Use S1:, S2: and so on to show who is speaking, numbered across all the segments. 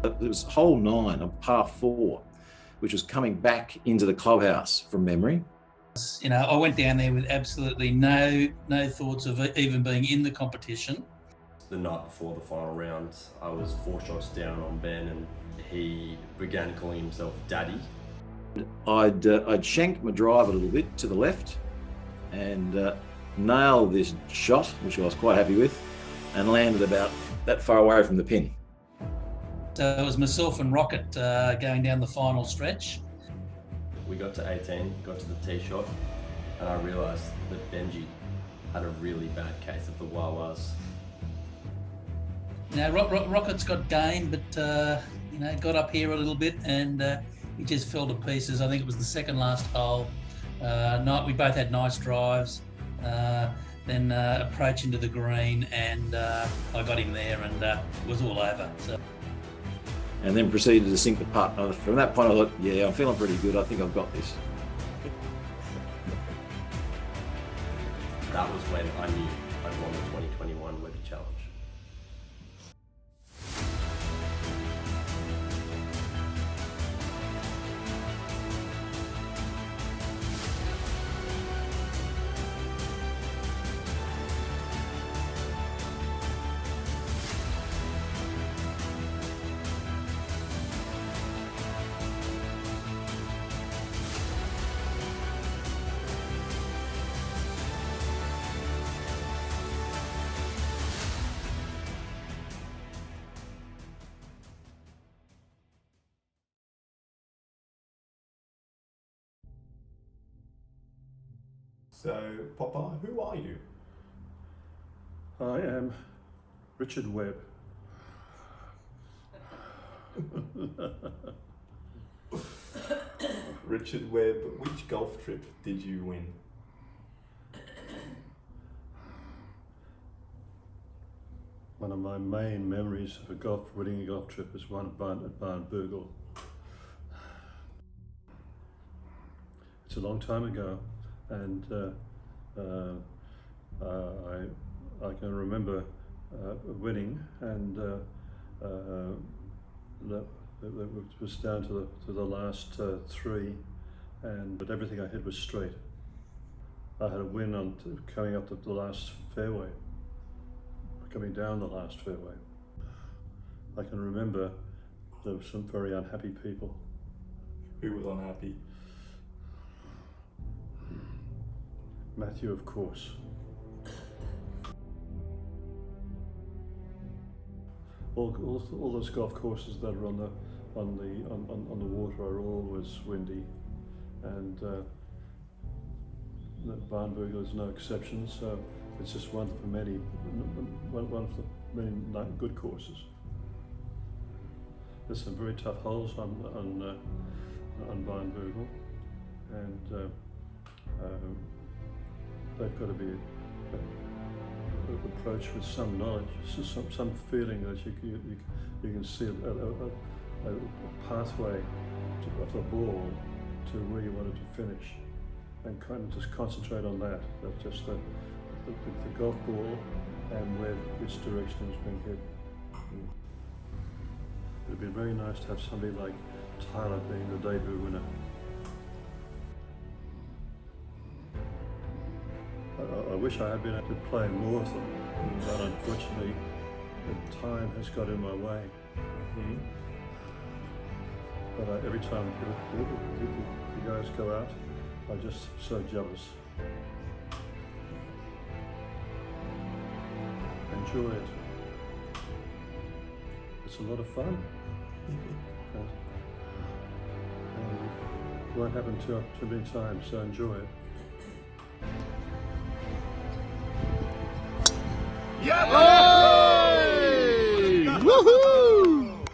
S1: It was hole 9 of par 4, which was coming back into the clubhouse from memory.
S2: You know, I went down there with absolutely no thoughts of even being in the competition.
S3: The night before the final round, I was 4 shots down on Ben, and he began calling himself Daddy.
S1: I'd shanked my drive a little bit to the left and nailed this shot, which I was quite happy with, and landed about that far away from the pin.
S2: So it was myself and Rocket going down the final stretch.
S3: We got to 18, got to the tee shot, and I realised that Benji had a really bad case of the wah-wahs.
S2: Now Rocket's got game, but you know, got up here a little bit and he just fell to pieces. I think it was the second last hole. We both had nice drives. Then approach into the green, and I got him there, and it was all over. So.
S1: And then proceeded to sink the putt. From that point, I thought, yeah, I'm feeling pretty good. I think I've got this.
S3: That was when I knew I'd won the 2021 Webby Challenge.
S4: So, Papa, who are you?
S5: I am Richard Webb.
S4: Richard Webb, which golf trip did you win?
S5: One of my main memories of winning a golf trip is one at Barnbougle. It's a long time ago, and I can remember winning, and it was down to the last 3, but everything I hit was straight. I had a win on coming up the last fairway, coming down the last fairway. I can remember there were some very unhappy people.
S4: Who was unhappy?
S5: Matthew, of course. All those golf courses that are on the water are always windy, and Barnbougle is no exception. So it's just one of the many good courses. There's some very tough holes on Barnbougle, and they've got to be approached with some knowledge, some feeling that you can see a pathway of the ball to where you want it to finish, and kind of just concentrate on that. That's just the golf ball and which direction it's being hit. It'd be very nice to have somebody like Tyler being the debut winner. I wish I had been able to play more of them, but unfortunately the time has got in my way. But every time you guys go out, I'm just so jealous. Enjoy it. It's a lot of fun. And it won't happen too many times, so enjoy it.
S4: Yeah!
S6: Hey! Woohoo!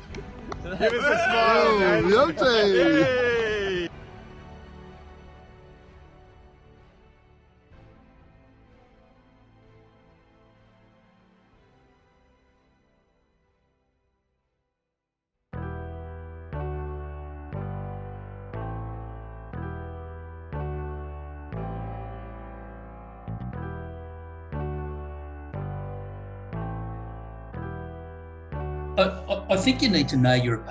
S4: Give us a smile, man.
S6: Beauty!
S2: I think you need to know your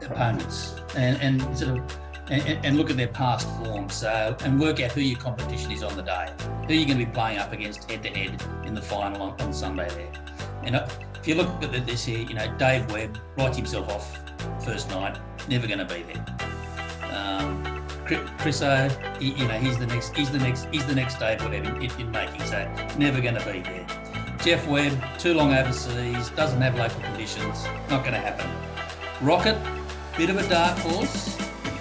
S2: opponents and sort of and look at their past form. So and work out who your competition is on the day, who you're going to be playing up against head to head in the final on Sunday there. And if you look at this here, you know, Dave Webb writes himself off first night, never going to be there. Chris O, you know, he's the next Dave Webb in making, so never going to be there. Jeff Webb, too long overseas, doesn't have local conditions, not going to happen. Rocket, bit of a dark horse,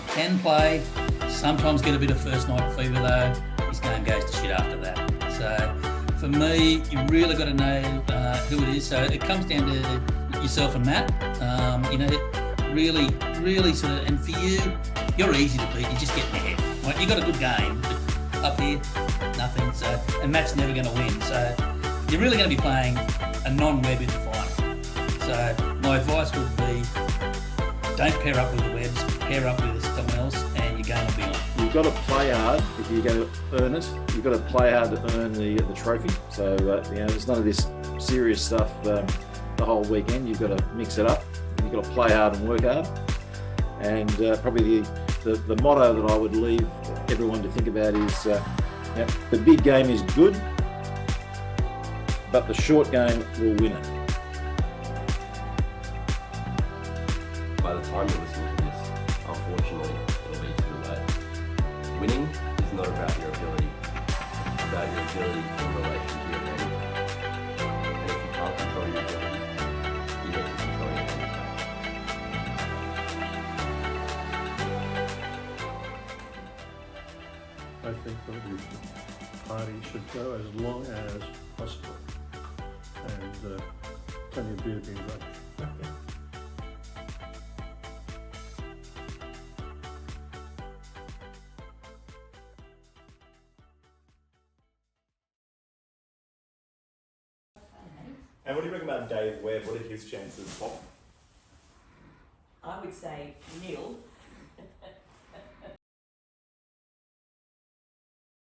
S2: can play, sometimes get a bit of first night fever though. His game goes to shit after that. So for me, you really got to know who it is. So it comes down to yourself and Matt. You know, really sort of, and for you, you're easy to beat. You just get in the head. Right? You got a good game, but up here, nothing. So and Matt's never going to win. So you're really going to be playing a non-Webb in the final. So my advice would be, don't pair up with the Webbs, pair up with someone else, and your game will be on.
S1: You've got to play hard if you're going to earn it. You've got to play hard to earn the trophy. So you know, there's none of this serious stuff the whole weekend. You've got to mix it up. You've got to play hard and work hard. And probably the motto that I would leave everyone to think about is, you know, the big game is good, but the short game will win it.
S3: By the time you're listening to this, unfortunately, it'll be too late. Winning is not about your ability. It's about your ability in relation to your game. And if you can't control your ability, you need to control your game.
S5: I think the party should go as long as possible, and plenty of beer being drunk.
S4: And what do you reckon about Dave Webb? What are his chances, Pop?
S7: I would say nil,